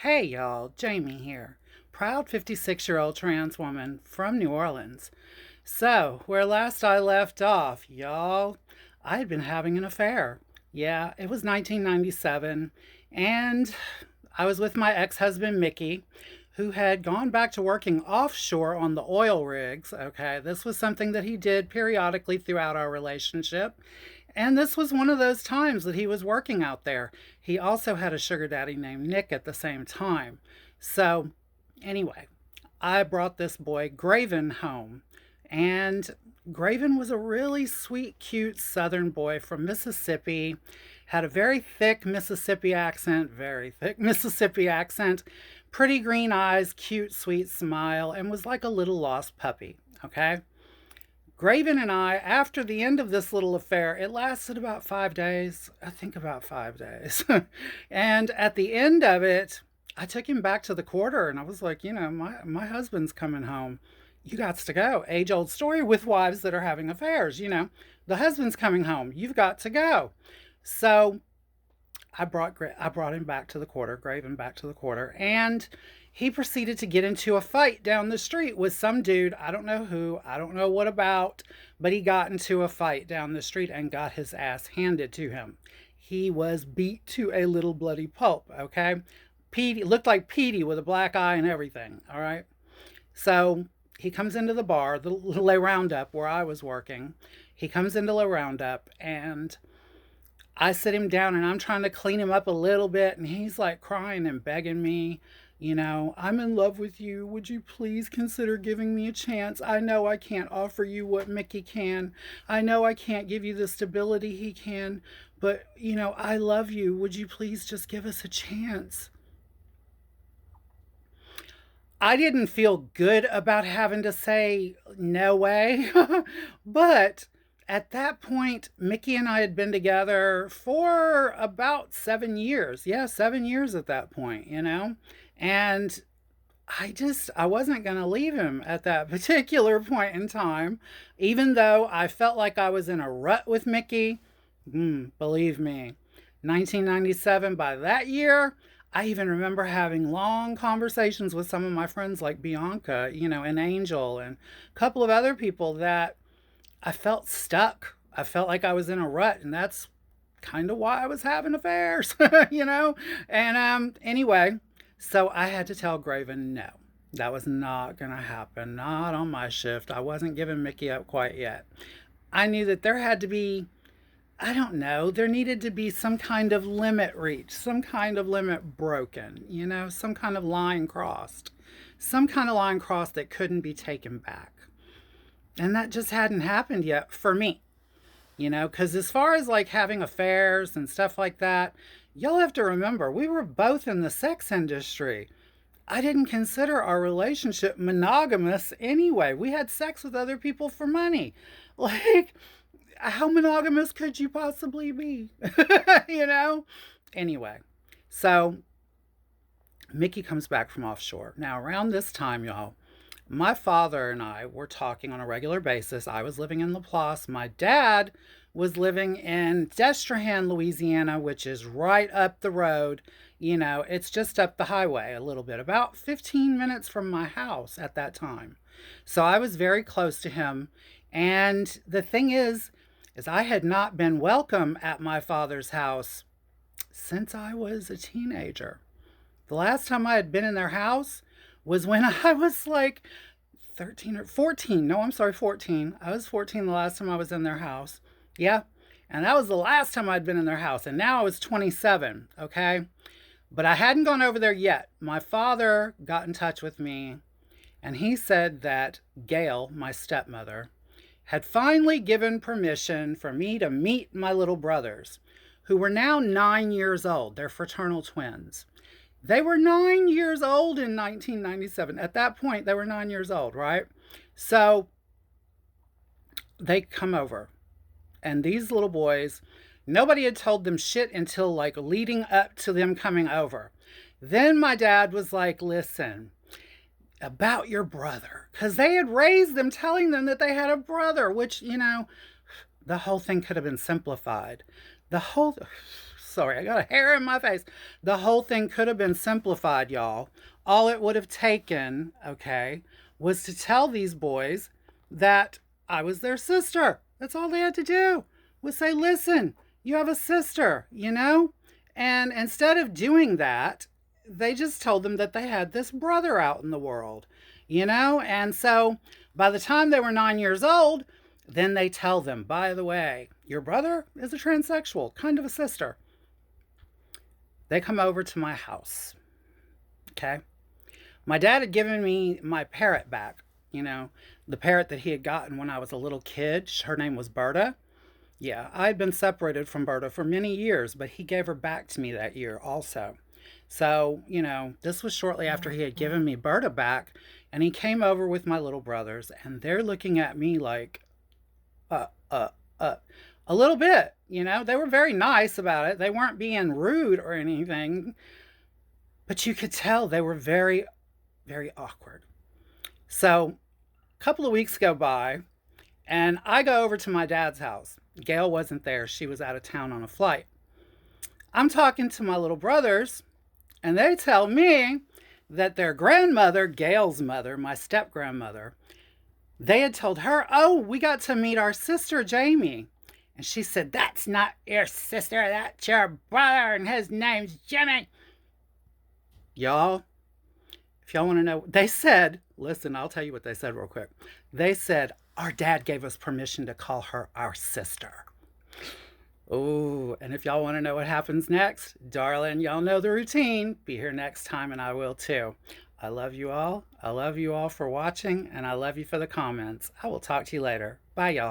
Hey y'all, Jamie here. Proud 56-year-old trans woman from New Orleans. So, where last I left off, y'all, I had been having an affair. Yeah, it was 1997, and I was with my ex husband, Mickey, who had gone back to working offshore on the oil rigs. Okay, this was something that he did periodically throughout our relationship. And this was one of those times that he was working out there. He also had a sugar daddy named Nick at the same time. So, anyway, I brought this boy, Graven, home. And Graven was a really sweet, cute southern boy from Mississippi. Had a very thick Mississippi accent, pretty green eyes, cute, sweet smile, and was like a little lost puppy. Okay? Graven and I, after the end of this little affair, it lasted about 5 days. I think about 5 days. And at the end of it, I took him back to the quarter and I was like, my husband's coming home. You got to go. Age old story with wives that are having affairs. The husband's coming home. You've got to go. So I brought him back to the quarter, Graven back to the quarter, and he proceeded to get into a fight down the street with some dude. I don't know who, I don't know what about, but he got into a fight down the street and got his ass handed to him. He was beat to a little bloody pulp, okay? Petey looked like Petey with a black eye and everything, all right? So he comes into the bar, the Le Roundup, where I was working. He comes into Le Roundup and I sit him down and I'm trying to clean him up a little bit, and he's like crying and begging me, I'm in love with you. Would you please consider giving me a chance? I know I can't offer you what Mickey can. I know I can't give you the stability he can, but I love you. Would you please just give us a chance? I didn't feel good about having to say no way, but at that point, Mickey and I had been together for about 7 years. Yeah, 7 years at that point. And I wasn't going to leave him at that particular point in time, even though I felt like I was in a rut with Mickey. Believe me, 1997, by that year, I even remember having long conversations with some of my friends like Bianca, and Angel, and a couple of other people that I felt stuck. I felt like I was in a rut, and that's kind of why I was having affairs, you know? And anyway, so I had to tell Graven no. That was not going to happen. Not on my shift. I wasn't giving Mickey up quite yet. I knew that there had to be, I don't know, there needed to be some kind of limit reached, some kind of limit broken, some kind of line crossed, some kind of line crossed that couldn't be taken back. And that just hadn't happened yet for me, because as far as like having affairs and stuff like that, y'all have to remember we were both in the sex industry. I didn't consider our relationship monogamous anyway. We had sex with other people for money. Like, how monogamous could you possibly be? you know? Anyway, so Mickey comes back from offshore. Now, around this time, y'all, my father and I were talking on a regular basis. I was living in Laplace. My dad was living in Destrehan, Louisiana, which is right up the road. It's just up the highway a little bit, about 15 minutes from my house at that time. So I was very close to him. And the thing is I had not been welcome at my father's house since I was a teenager. The last time I had been in their house was when I was like 13 or 14. No, I'm sorry, 14. I was 14 the last time I was in their house. Yeah. And that was the last time I'd been in their house. And now I was 27. Okay. But I hadn't gone over there yet. My father got in touch with me and he said that Gail, my stepmother, had finally given permission for me to meet my little brothers, who were now 9 years old. They're fraternal twins. They were 9 years old in 1997. At that point, they were 9 years old, right? So they come over. And these little boys, nobody had told them shit until like leading up to them coming over. Then my dad was like, listen, about your brother. Because they had raised them telling them that they had a brother, which, the whole thing could have been simplified. The whole Sorry, I got a hair in my face. The whole thing could have been simplified, y'all. All it would have taken, okay, was to tell these boys that I was their sister. That's all they had to do, was say, listen, you have a sister, you know? And instead of doing that, they just told them that they had this brother out in the world, you know? And so by the time they were 9 years old, then they tell them, by the way, your brother is a transsexual, kind of a sister. They come over to my house, okay? My dad had given me my parrot back, you know, the parrot that he had gotten when I was a little kid. Her name was Berta. Yeah, I'd been separated from Berta for many years, but he gave her back to me that year also. So, you know, this was shortly after he had given me Berta back, and he came over with my little brothers, and they're looking at me like, uh, uh, uh, a little bit, you know. They were very nice about it. They weren't being rude or anything, but you could tell they were very, very awkward. So, a couple of weeks go by, and I go over to my dad's house. Gail wasn't there, she was out of town on a flight. I'm talking to my little brothers, and they tell me that their grandmother, Gail's mother, my step grandmother, they had told her, oh, we got to meet our sister, Jamie. And she said, that's not your sister, that's your brother, and his name's Jimmy. Y'all, if y'all want to know, they said, listen, I'll tell you what they said real quick. They said, our dad gave us permission to call her our sister. Oh, and if y'all want to know what happens next, darling, y'all know the routine. Be here next time, and I will too. I love you all. I love you all for watching, and I love you for the comments. I will talk to you later. Bye, y'all.